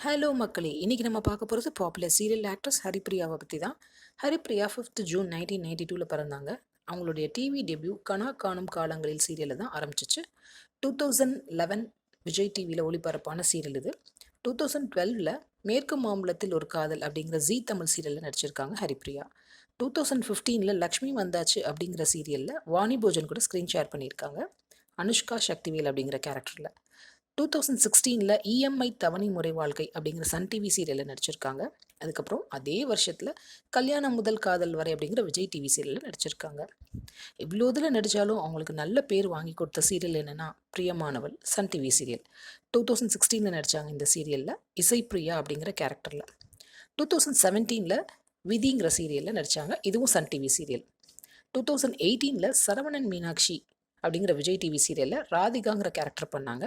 Hello மக்களே, இன்றைக்கி நம்ம பார்க்க போகிறது பாப்புலர் சீரியல் ஆக்ட்ரஸ் ஹரிப்ரியாவை பற்றி தான். ஹரிப்ரியா 5th ஜூன் 1992 பிறந்தாங்க. அவங்களுடைய டிவி டெபியூ கனா காணும் காலங்களில் சீரியலில் தான் ஆரம்பிச்சிச்சு. 2011 விஜய் டிவியில் ஒளிபரப்பான சீரியல் இது. 2012 மேற்கு மாம்பலத்தில் ஒரு காதல் அப்படிங்கிற ஜீ தமிழ் சீரியலில் நடிச்சிருக்காங்க ஹரிப்ரியா. 2015 லக்ஷ்மி வந்தாச்சு அப்படிங்கிற சீரியலில் வாணி போஜன் கூட ஸ்க்ரீன் ஷேர் பண்ணியிருக்காங்க, அனுஷ்கா சக்திவேல் அப்படிங்கிற கேரக்டரில். 2016 இஎம்ஐ தவணை முறை வாழ்க்கை அப்படிங்கிற சன் டிவி சீரியலில் நடிச்சிருக்காங்க. அதுக்கப்புறம் அதே வருஷத்தில் கல்யாணம் முதல் காதல் வரை அப்படிங்கிற விஜய் டிவி சீரியலில் நடிச்சிருக்காங்க. இவ்வளோ இதில் நடித்தாலும் அவங்களுக்கு நல்ல பேர் வாங்கி கொடுத்த சீரியல் என்னென்னா பிரியமானவள் சன் டிவி சீரியல். 2016 நடித்தாங்க இந்த சீரியலில் இசைப்பிரியா அப்படிங்கிற கேரக்டரில். 2017 விதிங்கிற சீரியலில் நடித்தாங்க, இதுவும் சன் டிவி சீரியல். 2018 சரவணன் மீனாட்சி அப்படிங்கிற விஜய் டிவி சீரியலில் ராதிகாங்கிற கேரக்டர் பண்ணாங்க.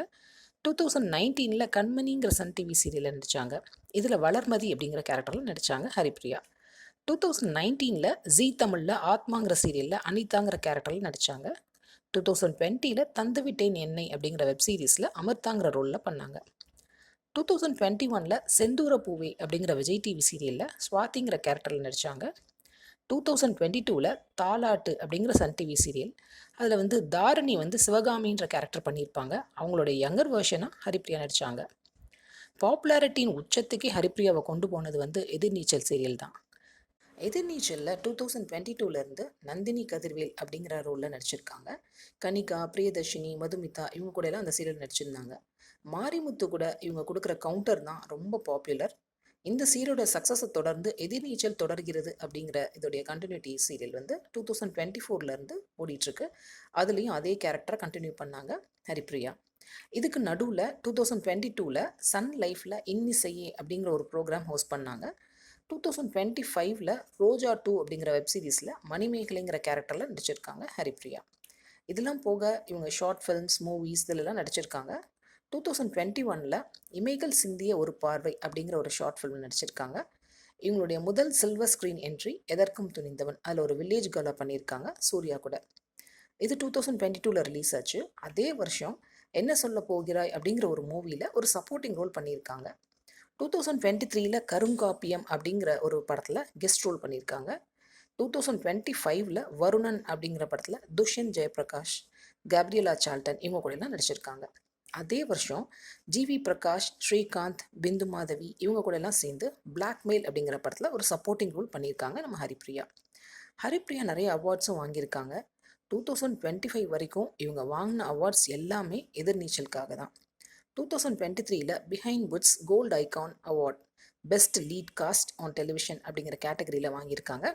2019 கண்மணிங்கிற சன் டிவி சீரியலில் நடித்தாங்க. இதில் வளர்மதி அப்படிங்கிற கேரக்டரில் நடித்தாங்க ஹரிப்ரியா. 2019 ஜீ தமிழில் ஆத்மாங்கிற சீரியலில் அனிதாங்கிற கேரக்டரில் நடித்தாங்க. 2020 தந்துவிட்டேன் என்னை அப்படிங்கிற வெப் சீரிஸில் அமிர்தாங்கிற ரோலில் பண்ணாங்க. 2021 செந்தூர பூவே அப்படிங்கிற விஜய் டிவி சீரியலில் ஸ்வாதிங்கிற கேரக்டரில் நடித்தாங்க. 2022 தாலாட்டு அப்படிங்கிற சன் டிவி சீரியல், அதில் தாரணி சிவகாமின்ற கேரக்டர் பண்ணியிருப்பாங்க. அவங்களோட யங்கர் வேர்ஷனாக ஹரிப்ரியா நடித்தாங்க. பாப்புலாரிட்டியின் உச்சத்துக்கே ஹரிப்ரியாவை கொண்டு போனது எதிர்நீச்சல் சீரியல் தான். எதிர்நீச்சலில் 2022 நந்தினி கதிர்வேல் அப்படிங்கிற ரோலில் நடிச்சிருக்காங்க. கனிகா, பிரியதர்ஷினி, மதுமிதா இவங்க கூட எல்லாம் அந்த சீரியல் நடிச்சிருந்தாங்க. மாரிமுத்து கூட இவங்க கொடுக்குற கவுண்டர் தான் ரொம்ப பாப்புலர். இந்த சீரோட சக்ஸஸை தொடர்ந்து எதிர்நீச்சல் தொடர்கிறது அப்படிங்கிற இதோடைய கண்டினியூட்டி சீரியல் 2024 ஓடிட்டுருக்கு. அதுலேயும் அதே கேரக்டரை கண்டினியூ பண்ணாங்க ஹரிப்ரியா. இதுக்கு நடுவில் 2022 சன் லைஃப்பில் இன்னிசையே அப்படிங்கிற ஒரு ப்ரோக்ராம் ஹோஸ்ட் பண்ணாங்க. 2025 ரோஜா 2 அப்படிங்கிற வெப் சீரிஸில் மணிமேகலைங்கிற கேரக்டரில் நடிச்சிருக்காங்க ஹரிப்ரியா. இதெல்லாம் போக இவங்க ஷார்ட் ஃபிலிம்ஸ், மூவிஸ் இதிலெல்லாம் நடிச்சிருக்காங்க. 2021 இமைகள் சிந்திய ஒரு பார்வை அப்படிங்கிற ஒரு ஷார்ட் ஃபிலிம் நடிச்சிருக்காங்க. இவங்களுடைய முதல் சில்வர் ஸ்க்ரீன் என்ட்ரி எதற்கும் துணிந்தவன், அதில் ஒரு வில்லேஜ் கேர்ளாக பண்ணியிருக்காங்க சூர்யா கூட. இது 2022 ரிலீஸ் ஆச்சு. அதே வருஷம் என்ன சொல்ல போகிறாய் அப்படிங்கிற ஒரு மூவியில் ஒரு சப்போர்ட்டிங் ரோல் பண்ணியிருக்காங்க. 2023 கருங்காப்பியம் அப்படிங்கிற ஒரு படத்தில் கெஸ்ட் ரோல் பண்ணியிருக்காங்க. 2025 வருணன் அப்படிங்கிற படத்தில் துஷ்யந்த் ஜெயபிரகாஷ், கேப்ரியலா சால்டன் இவங்க கூட எல்லாம் நடிச்சிருக்காங்க. அதே வருஷம் ஜிவி பிரகாஷ், ஸ்ரீகாந்த், பிந்து மாதவி இவங்க கூட எல்லாம் சேர்ந்து பிளாக்மெயில் அப்படிங்கிற படத்தில் ஒரு சப்போர்ட்டிங் ரோல் பண்ணியிருக்காங்க நம்ம ஹரிப்ரியா. ஹரிப்ரியா நிறைய அவார்ட்ஸும் வாங்கியிருக்காங்க. 2025 வரைக்கும் இவங்க வாங்கின அவார்ட்ஸ் எல்லாமே எதிர்நீச்சலுக்காக தான். 2023 Behindwoods gold icon award best lead cast on television அப்படிங்கிற கேட்டகரியில் வாங்கியிருக்காங்க.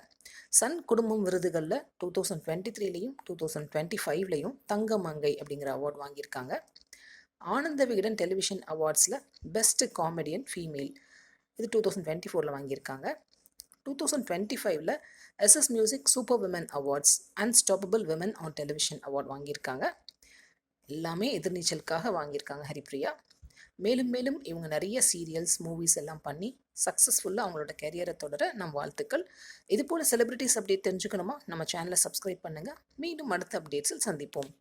சன் குடும்பம் விருதுகளில் 2023 2025 தங்க மங்கை அப்படிங்கிற அவார்ட் வாங்கியிருக்காங்க. ஆனந்த விகடன் டெலிவிஷன் அவார்ட்ஸில் பெஸ்ட் காமெடியன் ஃபீமேல் இது 2024 வாங்கியிருக்காங்க. 2025 SS music super women awards unstoppable women on television award வாங்கியிருக்காங்க. எல்லாமே எதிர்நீச்சலுக்காக வாங்கியிருக்காங்க ஹரிப்ரியா. மேலும் மேலும் இவங்க நிறைய சீரியல்ஸ், மூவிஸ் எல்லாம் பண்ணி சக்ஸஸ்ஃபுல்லாக அவங்களோட கெரியரை தொடர நம் வாழ்த்துக்கள். இதுபோல் செலிபிரிட்டிஸ் அப்டேட் தெரிஞ்சுக்கணுமா, நம்ம சேனலை சப்ஸ்கிரைப் பண்ணுங்கள். மீண்டும் அடுத்த அப்டேட்ஸில் சந்திப்போம்.